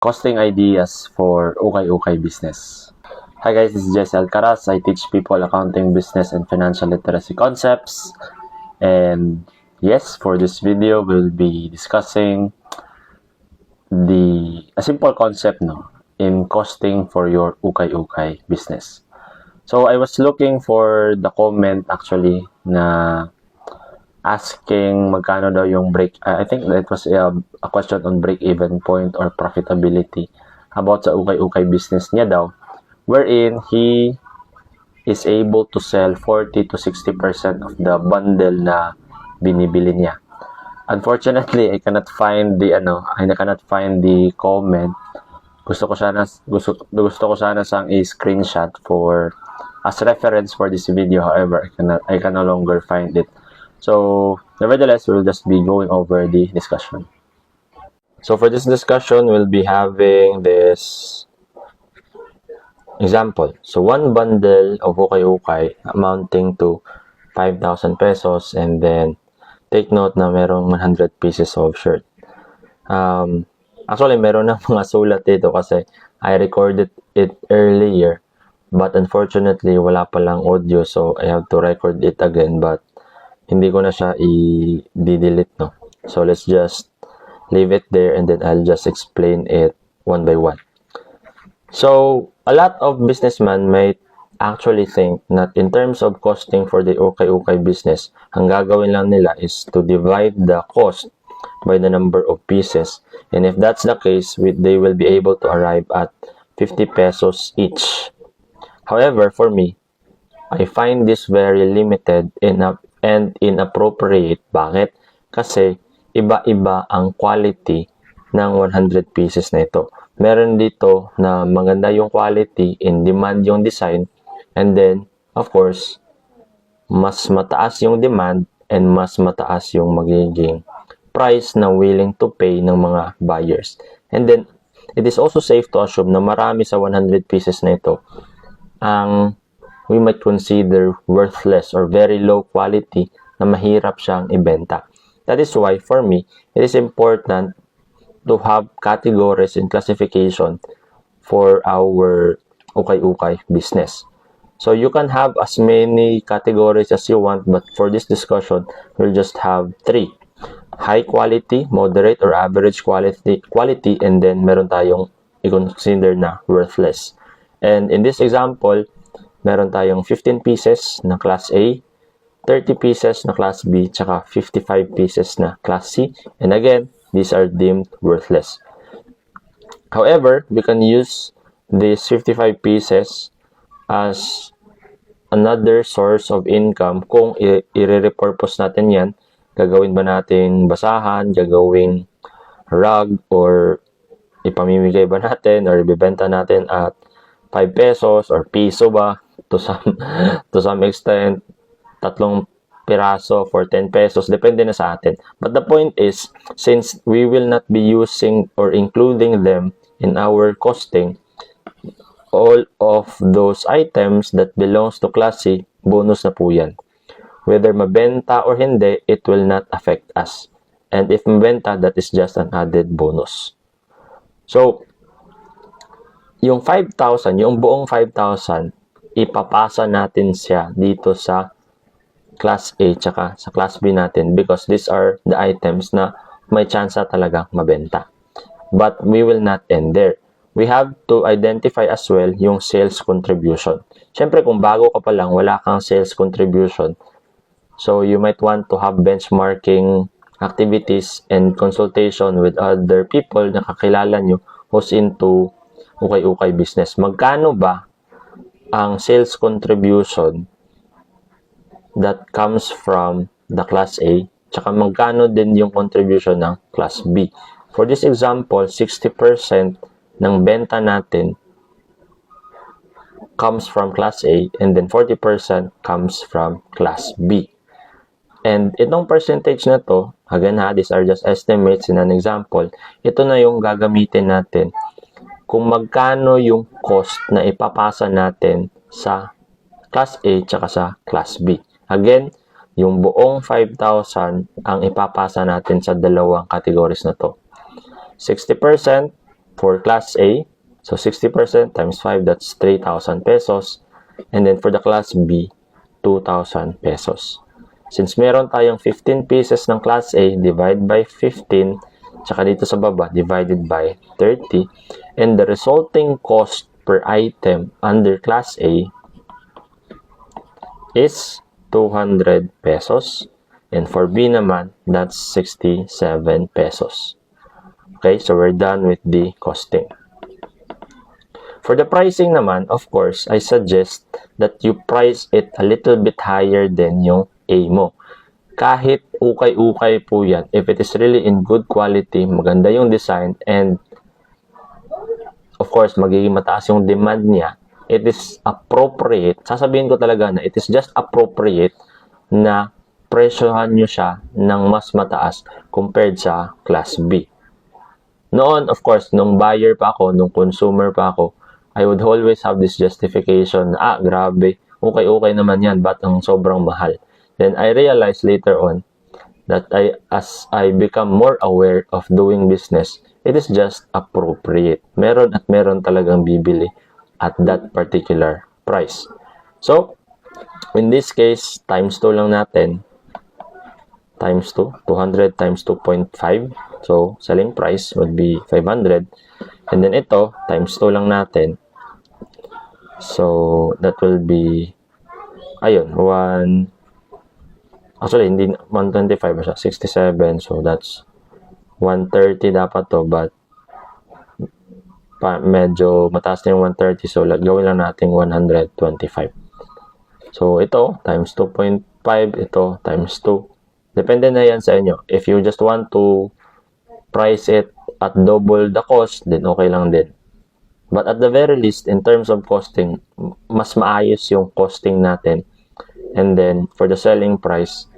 Costing ideas for ukay-ukay business. Hi guys, this is Jesse Alcaraz. I teach people accounting, business, and financial literacy concepts. And yes, for this video, we'll be discussing a simple concept in costing for your ukay-ukay business. So I was looking for the comment actually na asking magkano daw yung I think that was a question on break-even point or profitability about sa ukay-ukay business niya daw, wherein he is able to sell 40 to 60% of the bundle na binibili niya. Unfortunately, I cannot find the comment. Gusto ko sana sang i-screenshot for as reference for this video. However, I can no longer find it. So, nevertheless, we'll just be going over the discussion. So, for this discussion, we'll be having this example. So, one bundle of ukay-ukay amounting to 5,000 pesos, and then take note na merong 100 pieces of shirt. Actually, meron na mga sulat dito kasi I recorded it earlier, but unfortunately, wala palang audio, so I have to record it again, but hindi ko na siya i-delete, no? So, let's just leave it there and then I'll just explain it one by one. So, a lot of businessmen might actually think that in terms of costing for the ukay-ukay business, ang gagawin lang nila is to divide the cost by the number of pieces. And if that's the case, they will be able to arrive at 50 pesos each. However, for me, I find this very limited and inappropriate. Bakit? Kasi iba-iba ang quality ng 100 pieces na ito. Meron dito na maganda yung quality, in demand yung design, and then, of course, mas mataas yung demand and mas mataas yung magiging price na willing to pay ng mga buyers. And then, it is also safe to assume na marami sa 100 pieces na ito ang we might consider worthless or very low quality na mahirap siyang ibenta. That is why, for me, it is important to have categories and classification for our ukay-ukay business. So, you can have as many categories as you want, but for this discussion, we'll just have 3. High quality, moderate or average quality, and then meron tayong i-consider na worthless. And in this example, meron tayong 15 pieces na Class A, 30 pieces na Class B, tsaka 55 pieces na Class C. And again, these are deemed worthless. However, we can use these 55 pieces as another source of income kung i-repurpose natin yan. Gagawin ba natin basahan, gagawing rug, or ipamimigay ba natin, or ibibenta natin at 5 pesos or piso ba to some extent, 3 piraso for 10 pesos, depende na sa atin. But the point is, since we will not be using or including them in our costing, all of those items that belongs to Class C, bonus na po yan. Whether mabenta or hindi, it will not affect us. And if mabenta, that is just an added bonus. So, yung 5,000, yung buong 5,000, ipapasa natin siya dito sa Class A tsaka sa Class B natin because these are the items na may chance talaga mabenta. But we will not end there. We have to identify as well yung sales contribution. Siyempre, kung bago ka pa lang, wala kang sales contribution. So, you might want to have benchmarking activities and consultation with other people na kakilala nyo who's into ukay-ukay business. Magkano ba ang sales contribution that comes from the Class A, tsaka magkano din yung contribution ng Class B. For this example, 60% ng benta natin comes from Class A and then 40% comes from Class B. And itong percentage na to, again these are just estimates in an example, ito na yung gagamitin natin kung magkano yung cost na ipapasa natin sa Class A tsaka sa Class B. Again, yung buong 5,000 ang ipapasa natin sa dalawang categories na to. 60% for Class A, so 60% times 5, that's 3,000 pesos. And then for the Class B, 2,000 pesos. Since meron tayong 15 pieces ng Class A, divide by 15, tsaka dito sa baba, divided by 30, and the resulting cost per item under Class A is 200 pesos. And for B naman, that's 67 pesos. Okay, so we're done with the costing. For the pricing naman, of course, I suggest that you price it a little bit higher than yung A mo. Kahit ukay-ukay po yan, if it is really in good quality, maganda yung design, and of course, magiging mataas yung demand niya, it is appropriate, sasabihin ko talaga na it is just appropriate na presyohan nyo siya ng mas mataas compared sa Class B. Noon, of course, nung buyer pa ako, nung consumer pa ako, I would always have this justification na, grabe, okay naman yan, ba't ang sobrang mahal? Then I realized later on that as I become more aware of doing business, it is just appropriate. Meron at meron talagang bibili at that particular price. So, in this case, times 2 lang natin. Times 2, 200 times 2.5. So, selling price would be 500. And then ito, times 2 lang natin. So, that will be, ayun, actually, hindi, 125 siya, 67. So, that's 130 dapat to, but medyo mataas na yung 130. So, gawin lang natin 125. So, ito, times 2.5. Ito, times 2. Depende na yan sa inyo. If you just want to price it at double the cost, then okay lang din. But at the very least, in terms of costing, mas maayos yung costing natin. And then, for the selling price,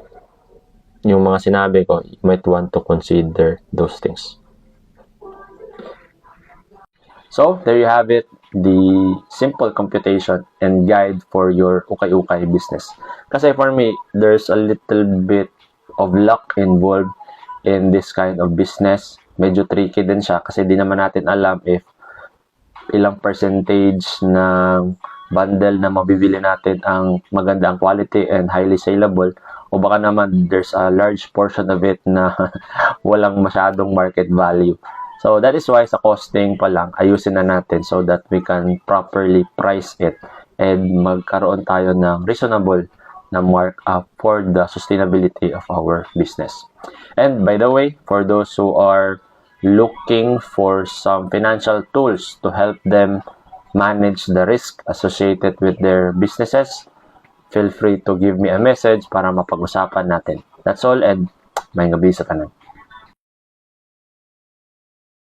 yung mga sinabi ko, you might want to consider those things. So, there you have it, the simple computation and guide for your ukay-ukay business. Kasi for me, there's a little bit of luck involved in this kind of business. Medyo tricky din siya kasi di naman natin alam if ilang percentage ng bundle na mabibili natin ang maganda ang quality and highly saleable, o baka naman there's a large portion of it na walang masyadong market value. So that is why sa costing pa lang, ayusin na natin so that we can properly price it and magkaroon tayo ng reasonable na markup for the sustainability of our business. And by the way, for those who are looking for some financial tools to help them manage the risk associated with their businesses, feel free to give me a message para mapag-usapan natin. That's all, and may gabi sa tanan.